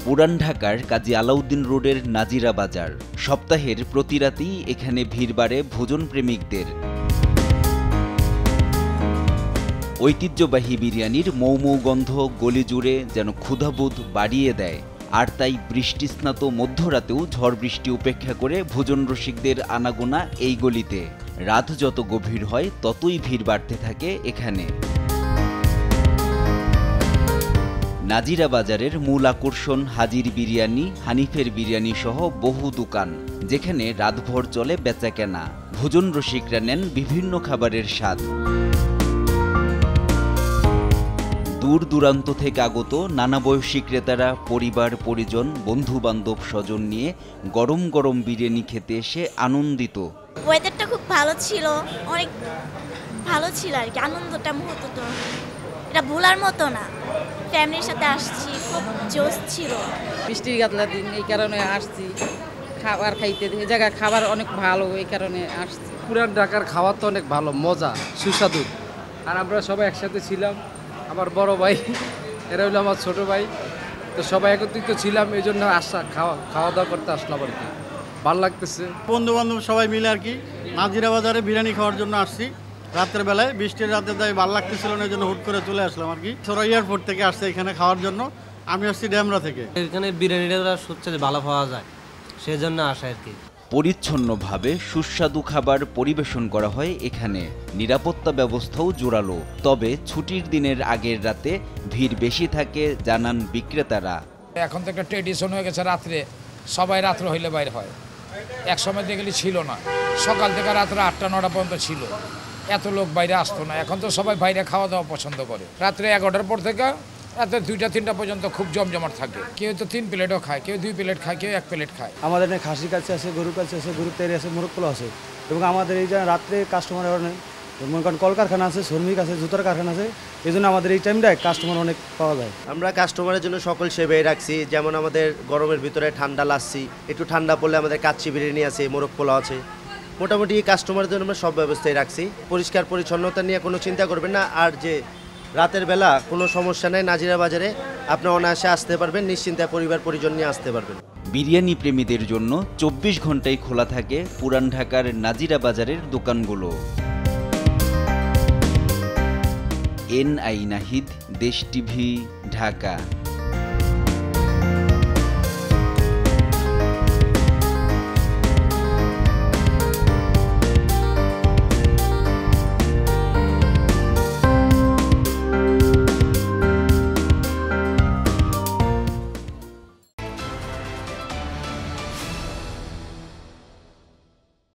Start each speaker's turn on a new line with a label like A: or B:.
A: পুরান ঢাকার কাজী আলাউদ্দিন রোডের নাজিরা বাজার। সপ্তাহের প্রতি রাতেই এখানে ভিড় বাড়ে ভোজন প্রেমিকদের। ঐতিহ্যবাহী বিরিয়ানির মৌ মৌ গন্ধ গলি জুড়ে যেন ক্ষুধাবোধ বাড়িয়ে দেয়। আর তাই বৃষ্টিস্নাত মধ্যরাতেও ঝড় বৃষ্টি উপেক্ষা করে ভোজন রসিকদের আনাগোনা এই গলিতে। রাত যত গভীর হয় ততই ভিড় বাড়তে থাকে এখানে। নাজিরা বাজারের মূল আকর্ষণ হাজির বিরিয়ানি, হানিফের বিরিয়ানি সহ বহু দোকান, যেখানে রাতভর চলে বেচাকেনা। ভোজন রসিকরা নেন বিভিন্ন খাবারের স্বাদ। দূর দূরান্ত থেকে আগত নানা বয়সী ক্রেতারা পরিবার পরিজন বন্ধু বান্ধব স্বজন নিয়ে গরম গরম বিরিয়ানি খেতে এসে আনন্দিত।
B: ওয়েদারটা খুব ভালো ছিল, অনেক ভালো ছিল আর কি। আনন্দটা মুহূর্ত এটা ভোলার মতো না। ফ্যামিলির সাথে আসছি, খুব জোশ ছিল।
C: বৃষ্টির গাতলা দিন, এই কারণে আসছি খাবার খাইতে। এই জায়গায় খাবার অনেক ভালো, এই কারণে আসছি।
D: পুরান ঢাকার খাবার তো অনেক ভালো, মজা, সুস্বাদু। আর আমরা সবাই একসাথে ছিলাম। আমার বড় ভাই, এরা হলো আমার ছোট ভাই, তো সবাই একত্রিত ছিলাম, এই জন্য আসা খাওয়া দাওয়া করতে আসলাম আর কি। ভালো লাগতেছে।
E: বন্ধু বান্ধব সবাই মিলে আর কি নাজিরা বাজারে বিরিয়ানি খাওয়ার জন্য আসছি। রাতের বেলায় বৃষ্টির রাতে তাই ভালো লাগতেছিল না, এই জন্য হুট করে চলে আসলাম আর কি। সরাই এয়ারপোর্ট থেকে আসছে এখানে খাওয়ার জন্য। আমি আসছি ড্যামরা থেকে।
F: এখানে বিরিয়ানিটা সবচেয়ে ভালো পাওয়া যায়, সেজন্য আসা আর কি।
A: পরিচ্ছন্নভাবে সুস্বাদু খাবার পরিবেশন করা হয় এখানে। নিরাপত্তা ব্যবস্থাও জোরালো। তবে ছুটির দিনের আগের রাতে ভিড় বেশি থাকে জানান বিক্রেতারা।
G: এখন তো একটা ট্রেডিশন হয়ে গেছে, রাত্রে সবাই রাত্রে হইলে বাইরে হয়। এক সময় দেখলে ছিল না, সকাল থেকে রাত্রে 8টা-9টা পর্যন্ত ছিল, এত লোক বাইরে আসতো না। এখন তো সবাই বাইরে খাওয়া দাওয়া পছন্দ করে। রাত্রে 11টার পর থেকে রাতে 2টা-3টা পর্যন্ত খুব জমজমাট থাকে। কেউ তো 3 প্লেটও খায়, কেউ 2 প্লেট খায়, কেউ 1 প্লেট খায়।
H: আমাদের এখানে খাসি কাছে আছে, গরু কাছে আছে, গরুর তেরি আছে, মোরগ পোলাও আছে। এবং আমাদের এই যে রাত্রে কাস্টমার অনেক, মনে করেন কলকারখানা আছে, শ্রমিক আছে, জুতার কারখানা আছে, এই জন্য আমাদের এই টাইমটায় কাস্টমার অনেক পাওয়া যায়।
I: আমরা কাস্টমারের জন্য সকল সেবাই রাখছি। যেমন আমাদের গরমের ভিতরে ঠান্ডা লাচ্ছি, একটু ঠান্ডা পড়লে আমাদের কাচ্চি বিরিয়ানি আছে, মোরগ পোলাও আছে। মোটামুটি কাস্টমারের জন্য আমরা সব ব্যবস্থাই রাখছি। পরিষ্কার পরিচ্ছন্নতা নিয়ে কোনো চিন্তা করবেন না। আর যে রাতের বেলা কোনো সমস্যা নেই, নাজিরা বাজারে আপনারা অনায়াসে আসতে পারবেন, নিশ্চিন্তায় পরিবার পরিজন নিয়ে আসতে পারবেন।
A: বিরিয়ানি প্রেমীদের জন্য 24 ঘন্টাই খোলা থাকে পুরান ঢাকার নাজিরা বাজারের দোকানগুলো। NI নাহিদ, দেশ টিভি, ঢাকা।